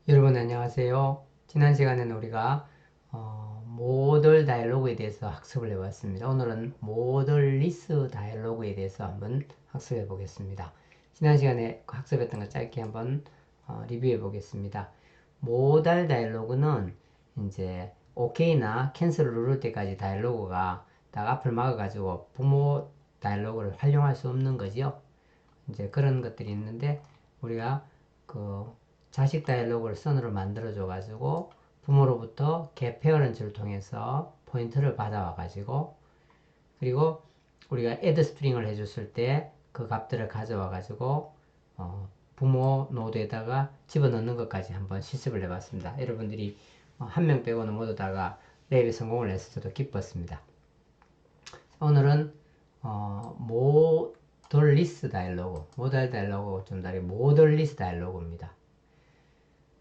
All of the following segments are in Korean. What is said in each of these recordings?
여러분 안녕하세요. 지난 시간에는 우리가 모덜 다이alo그에 대해서 학습을 해봤습니다. 오늘은 모덜리스 다이alo그에 대해서 한번 학습해 보겠습니다. 지난 시간에 학습했던 거 짧게 한번 리뷰해 보겠습니다. 모달 다이alo그는 이제 OK나 캔슬을 누를 때까지 다이alo그가 딱 앞을 막아가지고 부모 다이alo그를 활용할 수 없는 거죠. 이제 그런 것들이 있는데 우리가 그 자식 다이얼로그를 선으로 만들어줘 가지고 부모로부터 get parents를 통해서 포인트를 받아와 가지고 그리고 우리가 add string을 해줬을 때 그 값들을 가져와 가지고 부모 노드에다가 집어넣는 것까지 한번 실습을 해봤습니다. 여러분들이 한 명 빼고는 모두 다가 랩에 성공을 했을 때도 기뻤습니다. 오늘은 모덜리스 다이얼로그, 모달 다이얼로그 좀 다르게 모덜리스 다이얼로그입니다.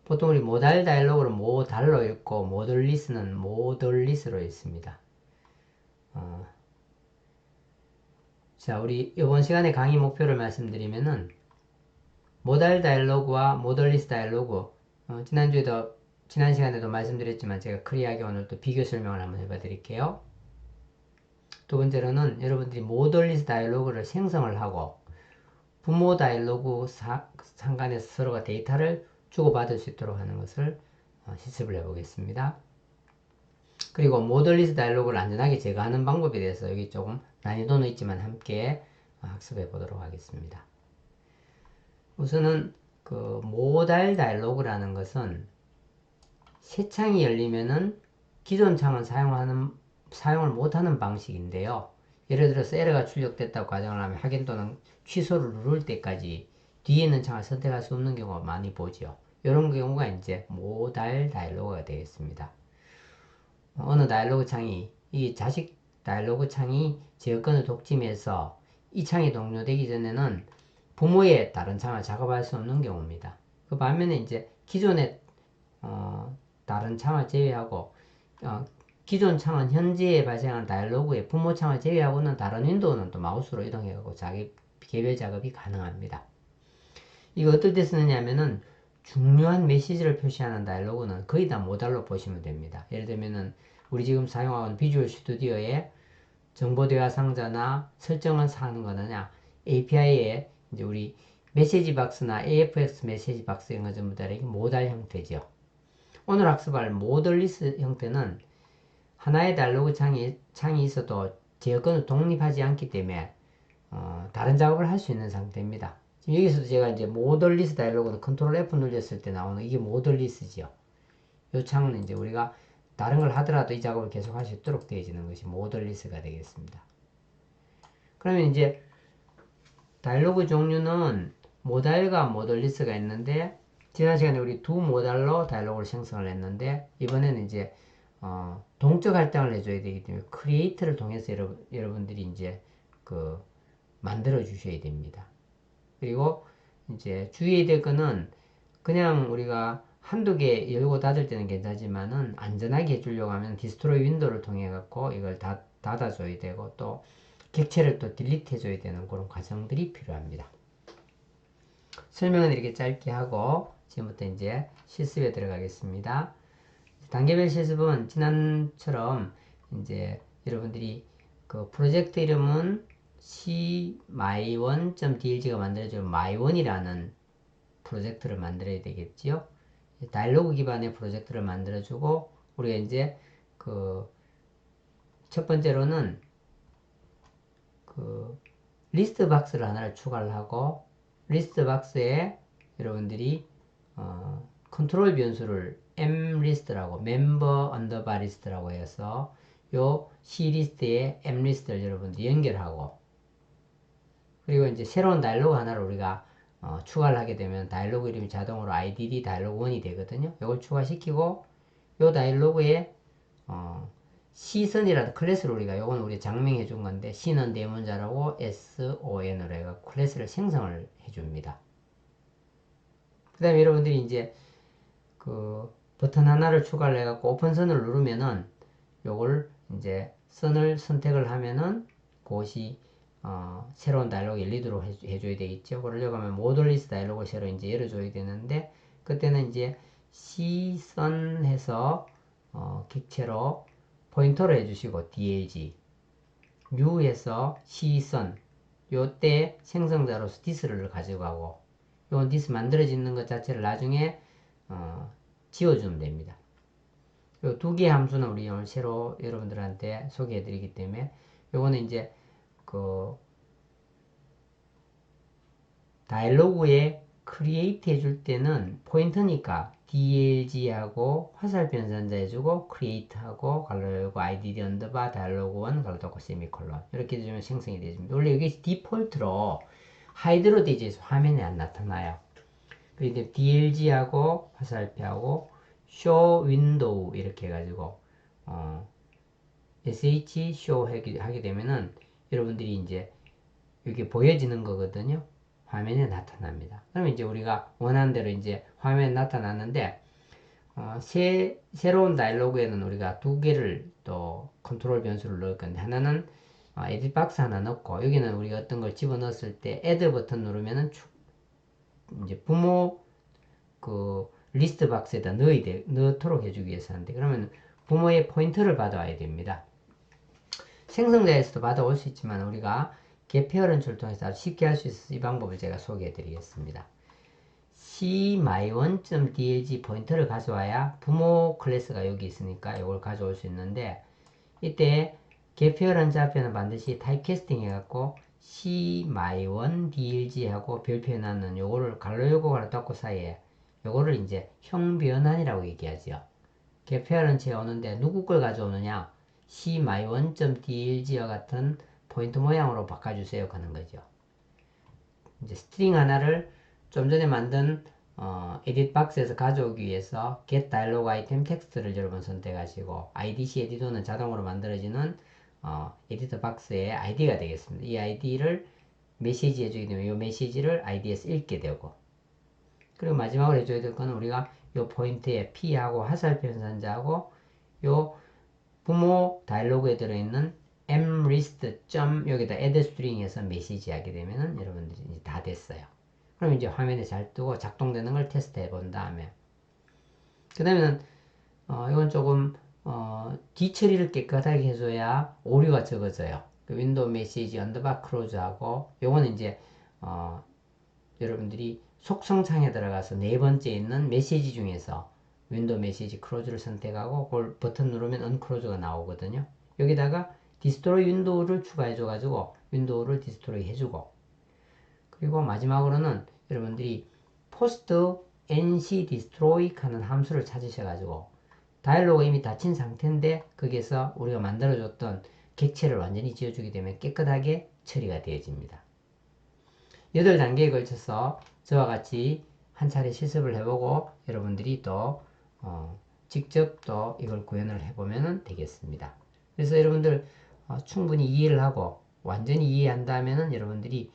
보통 우리 모달 다이얼로그는 모달로 읽고 모덜리스는 모덜리스로 읽습니다. 자, 우리 이번 시간에 강의 목표를 말씀드리면은 모달 다이얼로그와 모덜리스 다이얼로그 지난 시간에도 말씀드렸지만 제가 크리하게 오늘 또 비교 설명을 한번 해봐 드릴게요. 두 번째로는 여러분들이 모덜리스 다이얼로그를 생성을 하고 부모 다이얼로그 상간에서 서로가 데이터를 주고받을 수 있도록 하는 것을 실습을 해보겠습니다. 그리고 모델리스 다이얼로그를 안전하게 제거하는 방법에 대해서 여기 조금 난이도는 있지만 함께 학습해 보도록 하겠습니다. 우선은 그 모달 다이얼로그라는 것은 새 창이 열리면은 기존 창은 사용을 못하는 방식인데요. 예를 들어서 에러가 출력됐다고 가정을 하면 확인 또는 취소를 누를 때까지 뒤에 있는 창을 선택할 수 없는 경우가 많이 보죠. 이런 경우가 이제 모달 다이얼로그가 되겠습니다. 어느 다이얼로그 창이 이 자식 다이얼로그 창이 제어권을 독점해서 이 창이 동료되기 전에는 부모의 다른 창을 작업할 수 없는 경우입니다. 그 반면에 이제 기존의 다른 창을 제외하고 기존 창은 현재에 발생한 다이얼로그의 부모 창을 제외하고는 다른 윈도우는 또 마우스로 이동해가고 자기 개별 작업이 가능합니다. 이거 어떨 때 쓰느냐면은 중요한 메시지를 표시하는 다이얼로그는 거의 다 모달로 보시면 됩니다. 예를 들면은 우리 지금 사용하는 비주얼 스튜디오의 정보 대화 상자나 설정을 사는 거느냐 API에 이제 우리 메시지 박스나 AFX 메시지 박스 이런 거 전부 다 이렇게 모달 형태죠. 오늘 학습할 모델리스 형태는 하나의 다이얼로그 창이 있어도 제어권을 독립하지 않기 때문에 다른 작업을 할 수 있는 상태입니다. 지금 여기서도 제가 이제 모델리스 다이얼로그는 컨트롤 F 눌렸을 때 나오는 이게 모델리스죠. 이 창은 이제 우리가 다른 걸 하더라도 이 작업을 계속 할 수 있도록 되어지는 것이 모델리스가 되겠습니다. 그러면 이제 다이얼로그 종류는 모달과 모델리스가 있는데 지난 시간에 우리 두 모달로 다이얼로그를 생성을 했는데 이번에는 이제 동적 할당을 해줘야 되기 때문에 크리에이트를 통해서 여러분들이 이제 그 만들어 주셔야 됩니다. 그리고 이제 주의해야 될 거는 그냥 우리가 한두 개 열고 닫을 때는 괜찮지만은 안전하게 해주려고 하면 디스트로이 윈도우를 통해 갖고 이걸 닫아줘야 되고 또 객체를 또 딜리트 해줘야 되는 그런 과정들이 필요합니다. 설명은 이렇게 짧게 하고 지금부터 이제 실습에 들어가겠습니다. 단계별 실습은 지난처럼 이제 여러분들이 그 프로젝트 이름은 cmy1.dlg가 만들어준 my1이라는 프로젝트를 만들어야 되겠지요. 다이로그 기반의 프로젝트를 만들어주고 우리가 이제 그 첫 번째로는 그 리스트 박스를 하나를 추가를 하고 리스트 박스에 여러분들이 컨트롤 변수를 mlist라고 member underbar list라고 해서 요 clist에 mlist를 여러분들이 연결하고 그리고 이제 새로운 다이로그 하나를 우리가 추가를 하게 되면 다이로그 이름이 자동으로 IDD 다이로그 1이 되거든요. 이걸 추가시키고 요 다이로그에 C선이라는 클래스를 우리가 요건 우리 장명해 준 건데 C는 대문자라고 SON으로 해서 클래스를 생성을 해줍니다. 그 다음에 여러분들이 이제 그 버튼 하나를 추가를 해갖고 오픈선을 누르면은 요걸 이제 선을 선택을 하면은 그것이 새로운 다이로그에 리드로 해줘야 되겠죠. 그러려고 하면 모델리스 다이로그 새로 이제 열어줘야 되는데 그때는 이제 시선 해서 객체로 포인터로 해주시고 DLG U에서 시선 요때 생성자로서 디스를 가져가고 요 디스 만들어지는 것 자체를 나중에 지워주면 됩니다. 요 두 개의 함수는 우리 오늘 새로 여러분들한테 소개해 드리기 때문에 요거는 이제 그 다이로그에 크리에이트 해줄 때는 포인터니까 DLG하고 화살 변환자 해주고 크리에이트하고 가로 열고 IDD 언더바 다이로그 1 가로 닫고 세미콜론 이렇게 해주면 생성이 되집니다. 원래 여기 디폴트로 하이드로 되어 있어서 화면에 안 나타나요. 그런데 DLG하고 화살표하고 show window 이렇게 해가지고 sh show 하게 되면은 여러분들이 이제 이렇게 보여지는 거거든요. 화면에 나타납니다. 그러면 이제 우리가 원하는 대로 이제 화면에 나타났는데 새로운 다이로그에는 우리가 두 개를 또 컨트롤 변수를 넣을 건데 하나는 에딧 박스 하나 넣고 여기는 우리가 어떤 걸 집어넣었을 때 add 버튼 누르면은 이제 부모 그 리스트 박스에다 넣도록 해주기 위해서 하는데 그러면 부모의 포인터를 받아와야 됩니다. 생성자에서도 받아올 수 있지만 우리가 getParent를 통해서 아주 쉽게 할 수 있어서 이 방법을 제가 소개해 드리겠습니다. cmy1.dlg 포인터를 가져와야 부모 클래스가 여기 있으니까 이걸 가져올 수 있는데 이때 getParent 앞에는 반드시 타입캐스팅 해갖고 cmy1dlg 하고 별표 해놨는 요거를 가로 열고 가로 닫고 사이에 요거를 이제 형변환이라고 얘기하죠. getParent에 오는데 누구 걸 가져오느냐 cmy1.dlg와 같은 포인트 모양으로 바꿔주세요 하는 거죠. 이제 스트링 하나를 좀 전에 만든 에딧 박스에서 가져오기 위해서 get dialog item 텍스트를 여러 번 선택하시고 IDC 에디터는 자동으로 만들어지는 에디터 박스의 ID가 되겠습니다. 이 ID를 메시지 해주게 되면 이 메시지를 ID에서 읽게 되고 그리고 마지막으로 해줘야 될 거는 우리가 이 포인트에 P하고 화살표 연산자하고 이 부모 다이로그에 들어있는 mlist 여기다 add string에서 메시지 하게 되면은 여러분들이 이제 다 됐어요. 그럼 이제 화면에 잘 뜨고 작동되는 걸 테스트 해본 다음에 그 다음에는 이건 조금 뒤처리를 깨끗하게 해줘야 오류가 적어져요. 그 윈도우 메시지 언더바 클로즈하고 요거는 이제 여러분들이 속성창에 들어가서 네 번째 있는 메시지 중에서 윈도우 메시지 클로즈를 선택하고 그걸 버튼 누르면 언클로즈가 나오거든요. 여기다가 디스트로이 윈도우를 추가해 줘 가지고 윈도우를 디스트로이 해주고 그리고 마지막으로는 여러분들이 포스트 nc destroy 하는 함수를 찾으셔 가지고 다이로그가 이미 닫힌 상태인데 거기에서 우리가 만들어줬던 객체를 완전히 지워주게 되면 깨끗하게 처리가 되어집니다. 8단계에 걸쳐서 저와 같이 한 차례 실습을 해보고 여러분들이 또 직접 또 이걸 구현을 해보면 되겠습니다. 그래서 여러분들 충분히 이해를 하고 완전히 이해한다면 여러분들이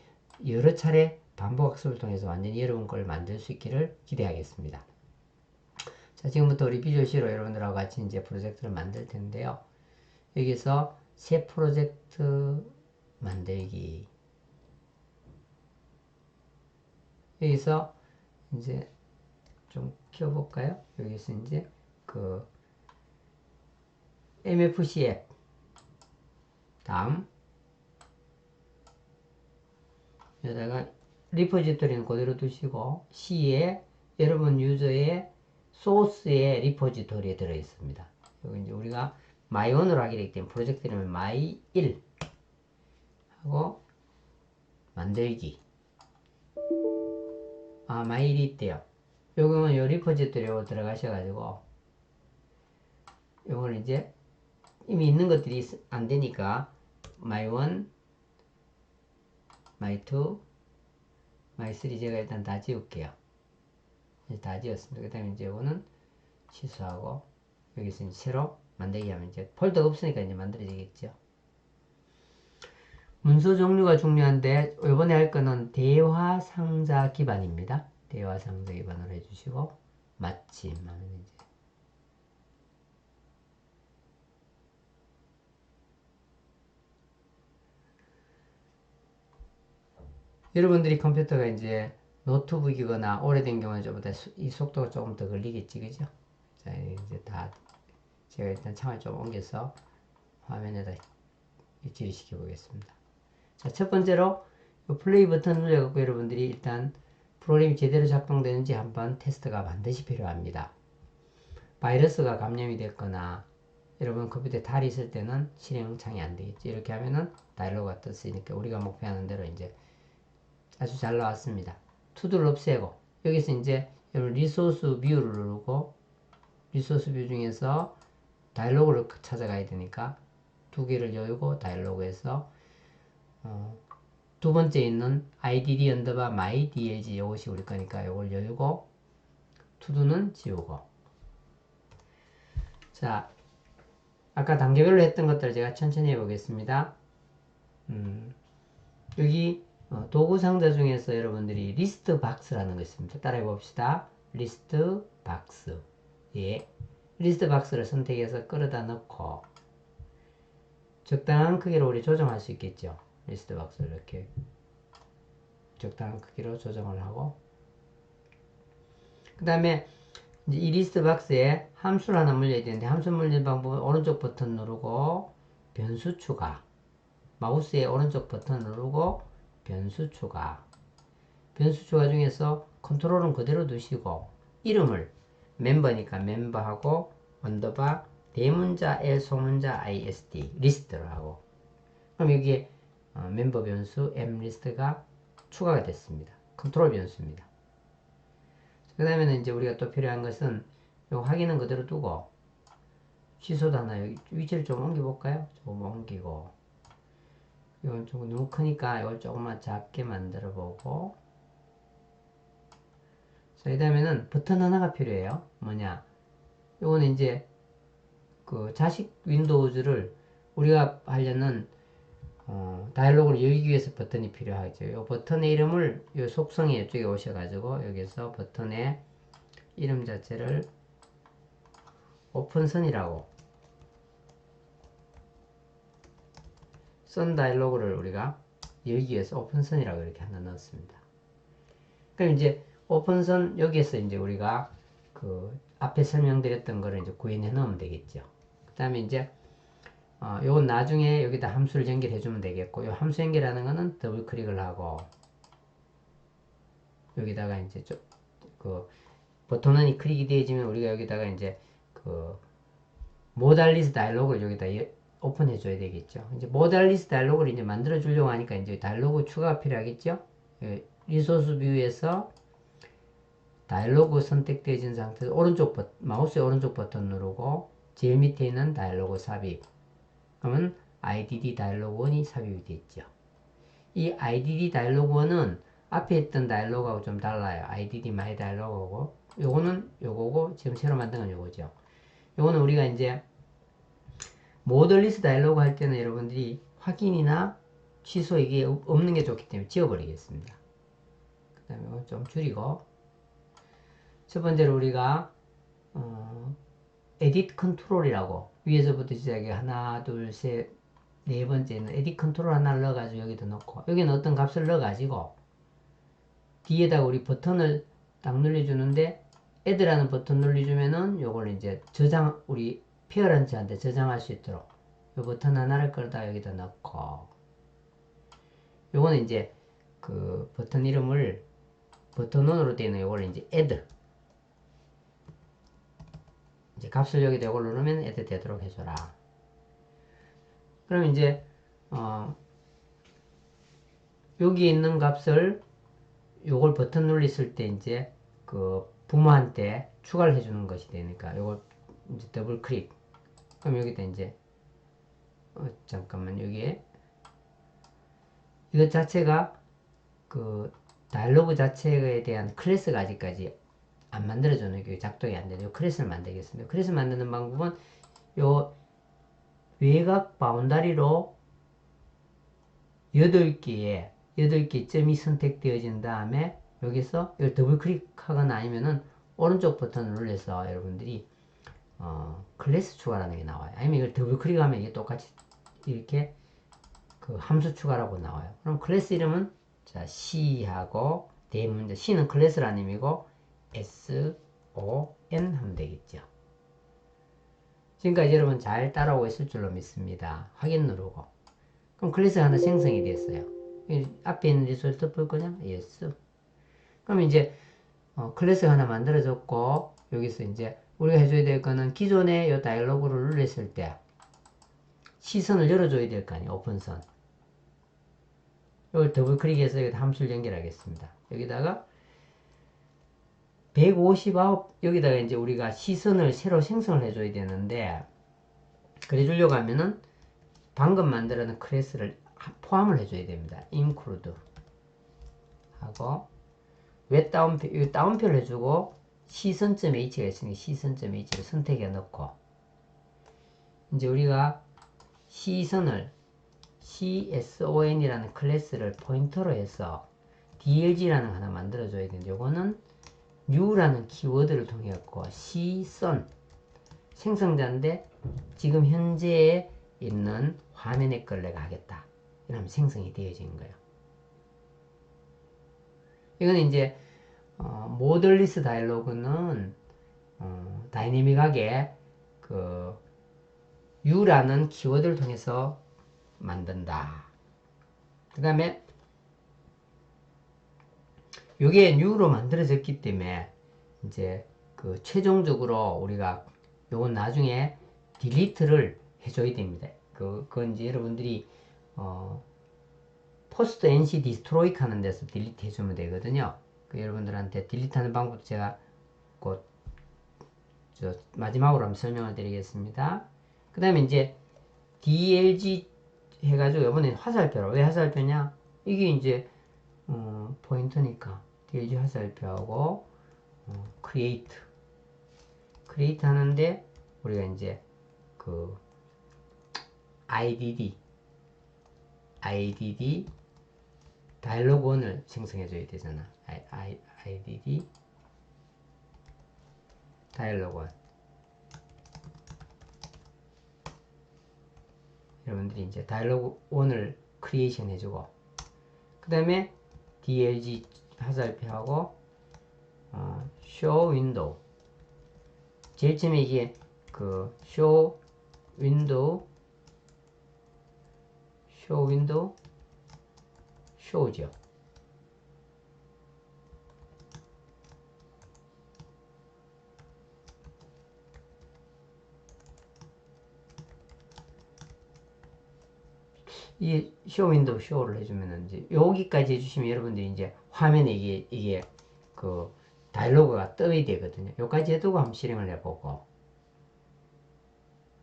여러 차례 반복 학습을 통해서 완전히 여러분 걸 만들 수 있기를 기대하겠습니다. 자, 지금부터 우리 비주얼 C로 여러분들하고 같이 이제 프로젝트를 만들 텐데요. 여기서 새 프로젝트 만들기. 여기서 이제 좀 키워볼까요? 여기서 이제 그 MFC 앱 다음 여기다가 리포지토리는 그대로 두시고 C에 여러분 유저의 소스의 리포지토리에 들어 있습니다. 여기 이제 우리가 my1으로 하게 되기 때문에 프로젝트 이름은 my1 하고 만들기 my1이 있대요. 요거는 요 리포지토리로 들어가셔가지고 요거는 이제 이미 있는 것들이 안 되니까 my1 my2 my3 제가 일단 다 지울게요. 다 지었습니다. 그 다음에 이제 이거는 취소하고 여기서 이제 새로 만들기 하면 이제 폴더가 없으니까 이제 만들어지겠죠. 문서 종류가 중요한데 이번에 할 거는 대화 상자 기반입니다. 대화 상자 기반으로 해주시고 마침 하면 이제 여러분들이 컴퓨터가 이제 노트북이거나 오래된 경우는 좀 더 이 속도가 조금 더 걸리겠지, 그죠? 자, 이제 다 제가 일단 창을 좀 옮겨서 화면에다 위치시켜 보겠습니다. 자, 첫 번째로 플레이 버튼 눌러갖고 여러분들이 일단 프로그램이 제대로 작동되는지 한번 테스트가 반드시 필요합니다. 바이러스가 감염이 됐거나 여러분 컴퓨터에 탈이 있을 때는 실행창이 안 되겠죠. 이렇게 하면은 다이로그가 떴으니까 우리가 목표하는 대로 이제 아주 잘 나왔습니다. 투두를 없애고 여기서 이제 여러분 리소스 뷰를 누르고 리소스 뷰 중에서 다이로그를 찾아가야 되니까 두 개를 열고 다이로그에서 두 번째 있는 IDD 언더바 my DLG 이것이 우리 거니까 이걸 열고 투두는 지우고. 자, 아까 단계별로 했던 것들 제가 천천히 해보겠습니다. 여기 도구 상자 중에서 여러분들이 리스트 박스라는 거 있습니다. 따라해 봅시다. 리스트 박스. 예. 리스트 박스를 선택해서 끌어다 넣고 적당한 크기로 우리 조정할 수 있겠죠. 리스트 박스를 이렇게 적당한 크기로 조정을 하고 그 다음에 이 리스트 박스에 함수를 하나 물려야 되는데 함수 물리는 방법은 오른쪽 버튼 누르고 변수 추가 마우스의 오른쪽 버튼 누르고 변수 추가 변수 추가 중에서 컨트롤은 그대로 두시고 이름을 멤버니까 멤버하고 언더바 대문자 L 소문자 ISD 리스트로 하고 그럼 여기에 멤버 변수 m리스트가 추가가 됐습니다. 컨트롤 변수입니다. 그 다음에는 이제 우리가 또 필요한 것은 요 확인은 그대로 두고 취소도 하나 여기 위치를 좀 옮겨 볼까요? 조금 옮기고 이건 조금 너무 크니까 이걸 조금만 작게 만들어 보고 자, 그 다음에는 버튼 하나가 필요해요. 뭐냐 요거는 이제 그 자식 윈도우즈를 우리가 하려는 다이얼로그를 열기 위해서 버튼이 필요하죠. 이 버튼의 이름을 이 속성에 이쪽에 오셔가지고 여기서 버튼의 이름 자체를 오픈선이라고 선 다이얼로그를 우리가 열기 위해서 오픈선이라고 이렇게 하나 넣었습니다. 그럼 이제 오픈선 여기에서 이제 우리가 그 앞에 설명드렸던 거를 이제 구현해 넣으면 되겠죠. 그 다음에 이제 요건 나중에 여기다 함수를 연결해 주면 되겠고 요 함수 연결하는 거는 더블 클릭을 하고 여기다가 이제 그 버튼이 클릭이 되어지면 우리가 여기다가 이제 그 모달리스 다이로그를 여기다 오픈해 줘야 되겠죠. 이제 모달리스 다이로그를 이제 만들어 주려고 하니까 이제 다이로그 추가가 필요하겠죠. 리소스 뷰에서 다이로그 선택되어진 상태에서 마우스의 오른쪽 버튼 누르고 제일 밑에 있는 다이로그 삽입 그러면 IDD 다이로그 1이 삽입이 됐죠. 이 IDD 다이로그 1은 앞에 있던 다이로그하고 좀 달라요. IDD my 다이로그고 요거는 요거고 지금 새로 만든 건 요거죠. 요거는 우리가 이제 모델리스트 다이로그 할 때는 여러분들이 확인이나 취소 이게 없는 게 좋기 때문에 지워버리겠습니다. 그 다음에 이거 좀 줄이고 첫 번째로 우리가 에딧 컨트롤이라고 위에서부터 시작해 하나 둘 셋 네 번째는 에딧 컨트롤 하나를 넣어가지고 여기다 넣고 여기는 어떤 값을 넣어가지고 뒤에다가 우리 버튼을 딱 눌러주는데 add라는 버튼 눌러주면은 요걸 이제 우리 페어런트한테 저장할 수 있도록 요 버튼 하나를 끌다 여기다 넣고 요거는 이제 그 버튼 이름을 버튼원으로 되어 있는 요걸 이제 add 이제 값을 여기다 요걸 누르면 add 되도록 해줘라. 그럼 이제 여기 있는 값을 요걸 버튼 눌렀을 때 이제 그 부모한테 추가를 해주는 것이 되니까 요걸 이제 더블 클릭 그럼 여기다 이제 잠깐만 여기에 이것 자체가 그 다이로그 자체에 대한 클래스가 아직까지 안 만들어져는 게 작동이 안 되네요. 클래스를 만들겠습니다. 클래스 만드는 방법은 요 외곽 바운다리로 8개 점이 선택되어진 다음에 여기서 이걸 더블 클릭하거나 아니면은 오른쪽 버튼을 눌러서 여러분들이 클래스 추가라는 게 나와요. 아니면 이걸 더블 클릭하면 이게 똑같이 이렇게 그 함수 추가라고 나와요. 그럼 클래스 이름은 자 C하고 대문자. C는 클래스라는 의미고 SON 하면 되겠죠. 지금까지 여러분 잘 따라오고 있을 줄로 믿습니다. 확인 누르고. 그럼 클래스가 하나 생성이 됐어요. 앞에 있는 리소스 볼 거냐? Yes. 그럼 이제 클래스가 하나 만들어졌고, 여기서 이제 우리가 해줘야 될 거는 기존에 이 다이얼로그를 눌렀을 때 시선을 열어줘야 될 거 아니에요. 오픈선. 이걸 더블 클릭해서 여기다 함수를 연결하겠습니다. 여기다가 159 여기다가 이제 우리가 시선을 새로 생성을 해줘야 되는데, 그래 주려고 하면은 방금 만들어놓은 클래스를 포함을 해줘야 됩니다. include 하고 왜 다운표, 이 다운표를 해주고 시선.h가 있으니 시선.h를 선택해 놓고, 이제 우리가 시선을 CSON이라는 클래스를 포인터로 해서 DLG라는 거 하나 만들어줘야 되는데, 요거는 new라는 키워드를 통해 갖고 시선 생성자인데 지금 현재에 있는 화면의 걸 내가 하겠다. 이러면 생성이 되어진 거예요. 이건 이제 모델리스 다이얼로그는 다이내믹하게 그 U라는 키워드를 통해서 만든다. 그 다음에 이게 U로 만들어졌기 때문에 이제 그 최종적으로 우리가 요건 나중에 딜리트를 해줘야 됩니다. 그건 이제 여러분들이 포스트 NC 디스트로이크 하는 데서 딜리트 해주면 되거든요. 여러분들한테 딜리트 하는 방법도 제가 곧 마지막으로 한번 설명을 드리겠습니다. 그 다음에 이제 DLG 해가지고 이번엔 화살표로, 왜 화살표냐? 이게 이제 포인터니까 DLG 화살표하고 create 하는데 우리가 이제 그 IDD 다이얼로그 1을 생성해줘야 되잖아. IDD 다이얼로그 1. 여러분들이 이제 다이얼로그 1을 크리에이션 해주고, 그 다음에 DLG 화살표하고 show window. 제일 처음에 이게 그 show window show죠. 이 쇼 윈도우 쇼를 해주면은 이제 여기까지 해주시면 여러분들이 이제 화면에 이게 그 다이얼로그가 떠야 되거든요. 여기까지 해두고 한번 실행을 해보고,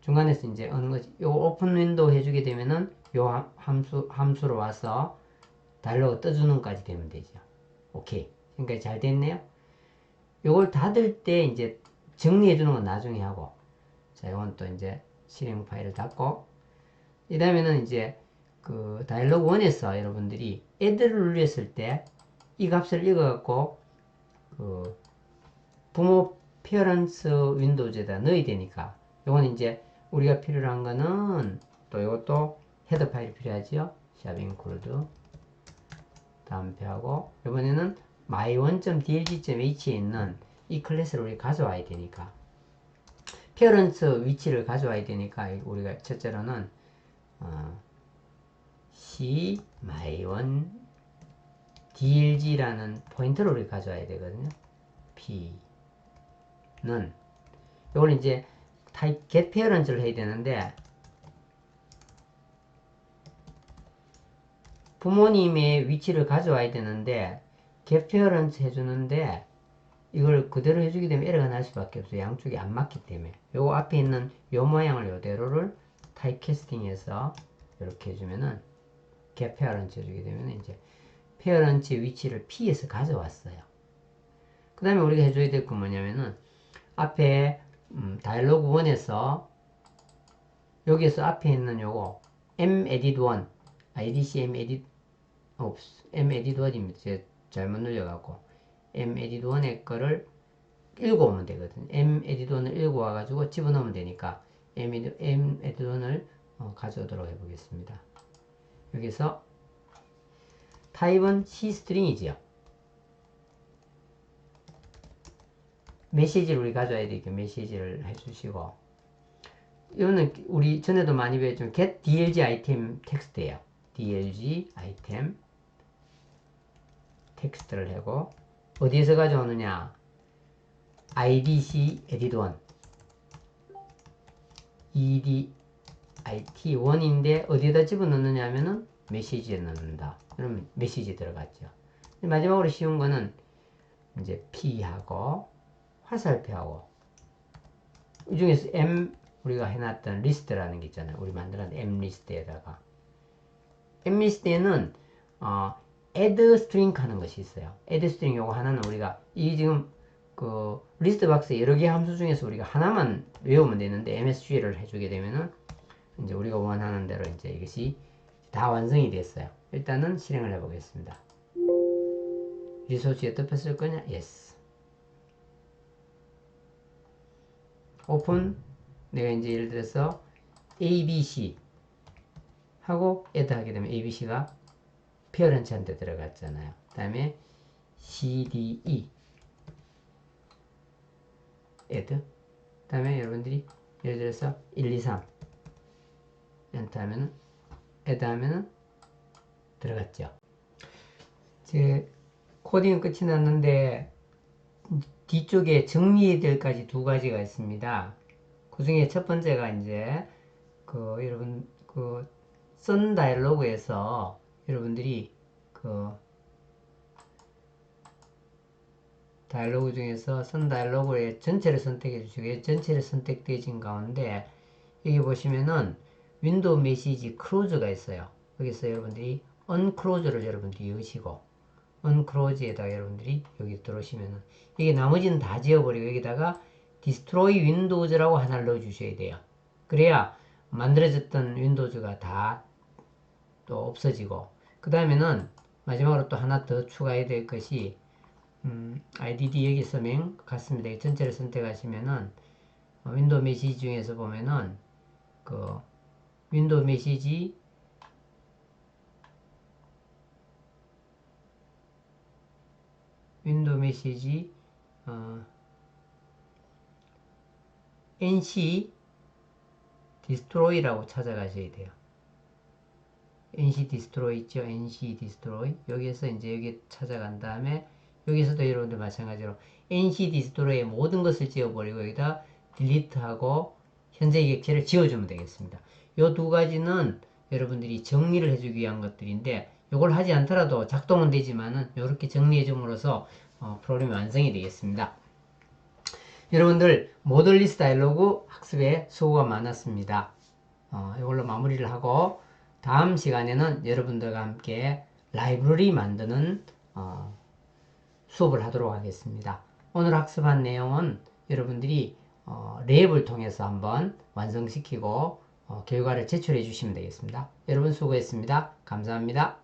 중간에서 이제 어느 거지 요 오픈 윈도우 해주게 되면은 요 함수로 와서 다이얼로그 떠주는 까지 되면 되죠. 오케이. 지금까지 잘 됐네요. 요걸 닫을 때 이제 정리해 주는 건 나중에 하고, 자, 이건 또 이제 실행 파일을 닫고, 이 다음에는 이제 그 다이얼로그 1에서 여러분들이 add를 눌렸을 때 이 값을 읽어갖고 그 부모 페어런스 윈도우즈에다 넣어야 되니까, 요건 이제 우리가 필요한 거는 또 이것도 헤더 파일이 필요하지요. 샵 include 다음표하고, 이번에는 my1.dlg.h에 있는 이 클래스를 우리 가져와야 되니까, 페어런스 위치를 가져와야 되니까 우리가 첫째로는 C my1 dlg라는 포인터를 우리 가져와야 되거든요. P는 이걸 이제 타입 get parents를 해야 되는데, 부모님의 위치를 가져와야 되는데 get parents 해주는데 이걸 그대로 해주게 되면 에러가 날 수밖에 없어요. 양쪽이 안 맞기 때문에. 요 앞에 있는 요 모양을 요대로를 타입 캐스팅해서 이렇게 해주면은 get parents 해주게 되면 이제 parents 위치를 P에서 가져왔어요. 그 다음에 우리가 해줘야 될 건 뭐냐면은 앞에 다이얼로그 1에서 여기에서 앞에 있는 요거 m-edit1 idc m-edit m-edit1입니다. 제가 잘못 눌려갖고 m-edit1의 거를 읽어오면 되거든요. m-edit1을 읽어와가지고 집어넣으면 되니까 m-edit1을 가져오도록 해보겠습니다. 여기서 타입은 C 스트링이지요. 메시지를 우리 가져야 되니까 메시지를 해주시고, 이거는 우리 전에도 많이 배웠지만 get dlg item 텍스트예요. dlg item 텍스트를 하고, 어디에서 가져오느냐? idc edit1 edit1인데 어디에다 집어넣느냐 하면은 메시지에 넣는다. 그러면 메시지 들어갔죠. 마지막으로 쉬운 거는 이제 P하고 화살표하고, 이 중에서 M 우리가 해놨던 리스트라는 게 있잖아요. 우리 만들었던 M 리스트에다가, M 리스트에는 add string 하는 것이 있어요. add string 요거 하나는 우리가 이 지금 그 리스트 박스에 여러 개 함수 중에서 우리가 하나만 외우면 되는데 MSG를 해주게 되면은 이제 우리가 원하는 대로 이제 이것이 다 완성이 됐어요. 일단은 실행을 해 보겠습니다. 리소스에 덮었을 거냐? Yes. 오픈. 내가 이제 예를 들어서 ABC 하고 add 하게 되면 ABC가 페어런트한테 들어갔잖아요. 그 다음에 CDE add. 그 다음에 여러분들이 예를 들어서 1, 2, 3 엔터 하면은 add 하면은 들어갔죠. 제 코딩은 끝이 났는데 뒤쪽에 정리해야 될까지 두 가지가 있습니다. 그 중에 첫 번째가 이제 여러분 선 다이얼로그에서 여러분들이 다이얼로그 중에서 선 다이얼로그의 전체를 선택해 주시고, 전체를 선택되진 가운데 여기 보시면은 윈도우 메시지 클로즈가 있어요. 여기서 여러분들이 언클로즈를 여러분들이 여시고, 언클로즈에다가 여러분들이 여기 들어오시면은 이게 나머지는 다 지워버리고 여기다가 디스트로이 윈도우즈라고 하나를 넣어 주셔야 돼요. 그래야 만들어졌던 윈도우즈가 다 또 없어지고, 그 다음에는 마지막으로 또 하나 더 추가해야 될 것이 IDD 여기서 명 같습니다. 전체를 선택하시면은 윈도우 메시지 중에서 보면은 윈도우 메시지 NC destroy라고 찾아가셔야 돼요. NC destroy 있죠? NC destroy. 여기에서 이제 여기 찾아간 다음에 여기서도 여러분들 마찬가지로 NC destroy의 모든 것을 지워버리고 여기다 delete하고 현재 객체를 지워주면 되겠습니다. 이 두 가지는 여러분들이 정리를 해주기 위한 것들인데, 이걸 하지 않더라도 작동은 되지만은 이렇게 정리해 줌으로써 프로그램이 완성이 되겠습니다. 여러분들 모델리스트 다이얼로그 학습에 수고가 많았습니다. 이걸로 마무리를 하고 다음 시간에는 여러분들과 함께 라이브러리 만드는 수업을 하도록 하겠습니다. 오늘 학습한 내용은 여러분들이 랩을 통해서 한번 완성시키고 결과를 제출해 주시면 되겠습니다. 여러분 수고했습니다. 감사합니다.